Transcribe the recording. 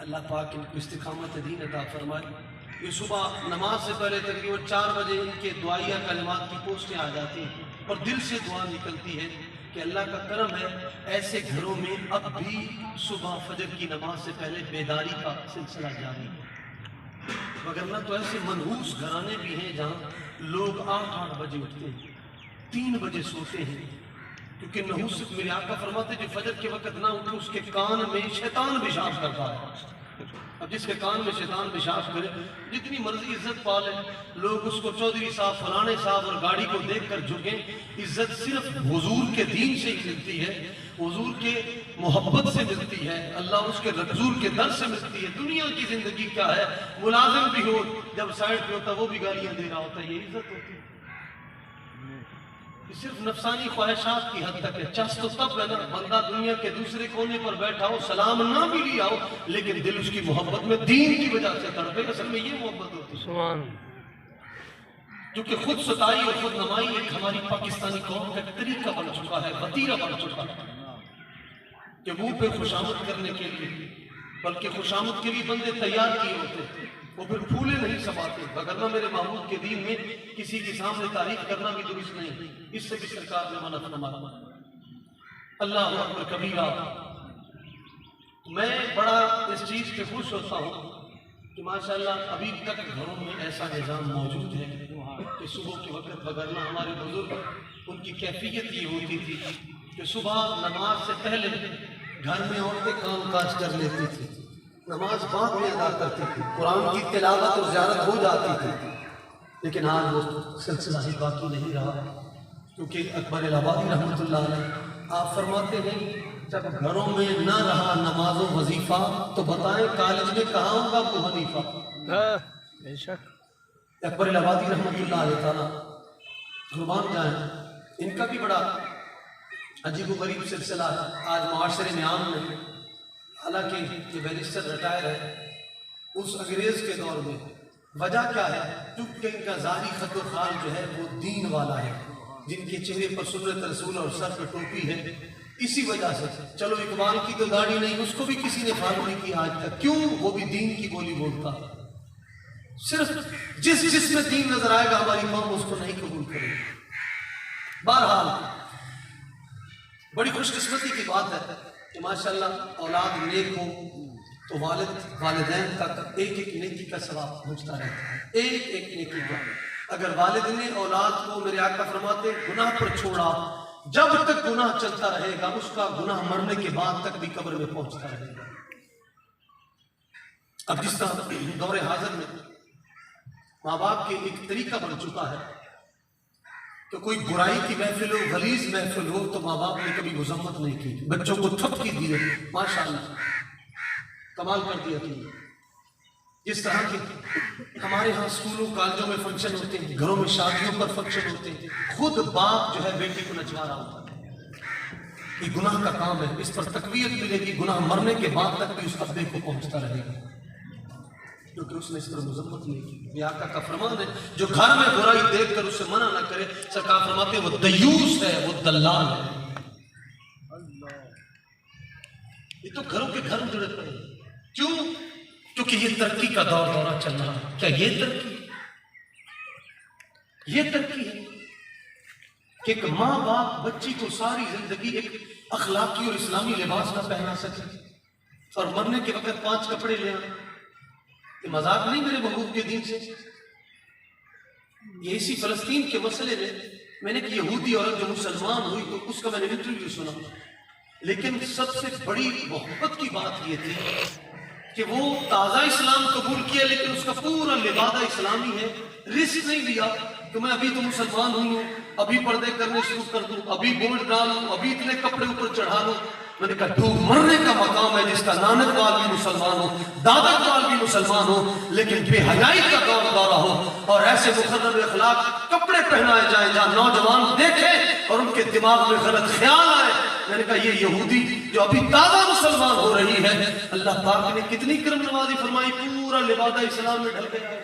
اللہ پاک ان کو استقامت دین عطا فرمائے۔ یہ صبح نماز سے پہلے تقریباً 4 بجے ان کے دعائیہ کلمات کی پوسٹیں آ جاتی ہیں اور دل سے دعا نکلتی ہے کہ اللہ کا کرم ہے ایسے گھروں میں اب بھی صبح فجر کی نماز سے پہلے بیداری کا سلسلہ جاری ہے، وگرنہ تو ایسے منحوس گھرانے بھی ہیں جہاں لوگ 8 بجے اٹھتے ہیں، 3 بجے سوتے ہیں، کیونکہ نحوست میرے آقا فرماتے جو فجر کے وقت نہ اٹھے اس کے کان میں شیطان پیشاب کرتا ہے۔ اب جس کے کان میں شیطان پیشاب کرے جتنی مرضی عزت پالے، لوگ اس کو چودھری صاحب فلانے صاحب اور گاڑی کو دیکھ کر جھکیں، عزت صرف حضور کے دین سے ہی ملتی ہے، حضور کے محبت سے ملتی ہے، اللہ اس کے حضور کے در سے ملتی ہے۔ دنیا کی زندگی کیا ہے، ملازم بھی ہو جب سائڈ پہ ہوتا وہ بھی گالیاں دے رہا ہوتا ہے، یہ عزت ہوتی ہے؟ صرف نفسانی خواہشات کی حد تک ہے۔ چس تو تب ہے نا بندہ دنیا کے دوسرے کونے پر بیٹھا ہو، سلام نہ بھی لیا ہو، لیکن دل اس کی محبت میں دین کی وجہ سے تڑپے، اصل میں یہ محبت ہوتی ہے۔ کیونکہ خود ستائی اور خود نمائی ایک ہماری پاکستانی قوم کا طریقہ بن چکا ہے، وتیرہ بن چکا ہے، کہ منہ پہ خوشامد کرنے کے لیے، بلکہ خوشامد کے لیے بندے تیار کیے ہوتے ہیں، وہ پھر پھولے نہیں سماتے، وگرنہ میرے محمود کے دین میں کسی کے سامنے تعریف کرنا بھی درست نہیں، اس سے بھی سرکار نے منع فرمایا۔ اللہ اکبر کبیرہ۔ میں بڑا اس چیز پہ خوش ہوتا ہوں کہ ماشاءاللہ ابھی تک گھروں میں ایسا نظام موجود ہے کہ صبح کے وقت، وگرنہ ہمارے بزرگ ان کی کیفیت یہ ہوتی تھی کہ صبح نماز سے پہلے گھر میں عورتیں کام کاج کر لیتی تھی، نماز بعد میں ادا کرتی تھی، قرآن کی تلاوت اور زیارت ہو جاتی تھی، لیکن آج وہ سلسلہ ہی باقی نہیں رہا، کیونکہ اکبر الہٰبادی رحمۃ اللہ علیہ آپ فرماتے ہیں جب گھروں میں نہ رہا نماز و وظیفہ تو بتائیں کالج میں کہاں ہوگا ابو حنیفہ؟ بے شک اکبر الہٰبادی رحمۃ اللہ علیہ تعالیٰ قربان جائیں، ان کا بھی بڑا عجیب و غریب سلسلہ ہے، آج معاشرے میں عام نہیں، حالانکہ یہ بیرسٹر ریٹائر ہے، اس انگریز کے دور میں وجہ کیا ہے؟ کیونکہ ان کا ظاہری خط و خال جو ہے وہ دین والا ہے، جن کے چہرے پر سنت رسول اور سر پہ ٹوپی ہے، اسی وجہ سے چلو اقبال کی تو داڑھی نہیں، اس کو بھی کسی نے فالو نہیں کیا آج تک، کیوں؟ وہ بھی دین کی بولی بولتا، صرف جس میں دین نظر آئے گا ہماری قوم اس کو نہیں قبول کرے گی۔ بہرحال بڑی خوش قسمتی کی بات ہے کہ ماشاءاللہ اولاد نیک ہو تو والدین تک ایک ایک نیکی کا ثواب پہنچتا رہتا ہے، ایک ایک نیکی کا۔ اگر والد نے اولاد کو، میرے آقا فرماتے گناہ پر چھوڑا، جب تک گناہ چلتا رہے گا اس کا گناہ مرنے کے بعد تک بھی قبر میں پہنچتا رہے گا۔ اب جس طرح دور حاضر میں ماں باپ کے ایک طریقہ بن چکا ہے کہ کوئی برائی کی محفل ہو، غلیظ محفل ہو تو ماں باپ نے کبھی مذمت نہیں کی، بچوں کو تھپکی دیے، ماشاءاللہ کمال کر دیا کہ جس طرح کے ہمارے ہاں اسکولوں کالجوں میں فنکشن ہوتے ہیں، گھروں میں شادیوں پر فنکشن ہوتے ہیں، خود باپ جو ہے بیٹی کو نچوا رہا ہوتا ہے، یہ گناہ کا کام ہے، اس پر تقویت ملے گی، گناہ مرنے کے بعد تک بھی اس ابے کو پہنچتا رہے گا، کیونکہ اس نے اس پر مذمت نہیں کی۔ یہ آقا کا فرمان ہے جو گھر میں برائی دیکھ کر اسے منع نہ کرے، سرکار فرماتے ہیں وہ دیوس ہے، وہ دلال ہے۔ یہ تو گھروں کے گھر جڑے پڑے ہیں، کیوں؟ کیونکہ یہ ترقی کا دورہ چل رہا ہے۔ کیا یہ ترقی ہے کہ ایک ماں باپ بچی کو ساری زندگی ایک اخلاقی اور اسلامی لباس نہ پہنا سکے اور مرنے کے وقت 5 کپڑے لے آئے؟ یہ مذاق نہیں میرے محبوب کے دین سے۔ یہ اسی فلسطین کے مسئلے میں نے کہ یہودی عورت جو مسلمان ہوئی تو اس کا میں نے انٹرویو سنا، لیکن سب سے بڑی محبت کی بات یہ تھی کہ وہ تازہ اسلام قبول کیا لیکن اس کا پورا لبادہ اسلامی ہے، رسک نہیں لیا کہ میں ابھی تو مسلمان ہوں، ابھی پردے کرنے شروع کر دوں، ابھی گولڈ ڈالوں، ابھی اتنے کپڑے اوپر چڑھا لوں۔ میں نے کہا ڈوب مرنے کا مقام ہے جس کا نانک وال بھی مسلمان ہو، دادک وال بھی مسلمان ہو، لیکن بے حیائی کا دورہ ہو اور ایسے مخرب اخلاق کپڑے پہنائے جائیں جہاں نوجوان دیکھیں اور ان کے دماغ میں غلط خیال آئے۔ میں نے کہا یہ یہودی جو ابھی تازہ مسلمان ہو رہی ہے، اللہ پاک نے کتنی کرم نوازی فرمائی، پورا لبادہ اسلام میں ڈھل گیا ہے۔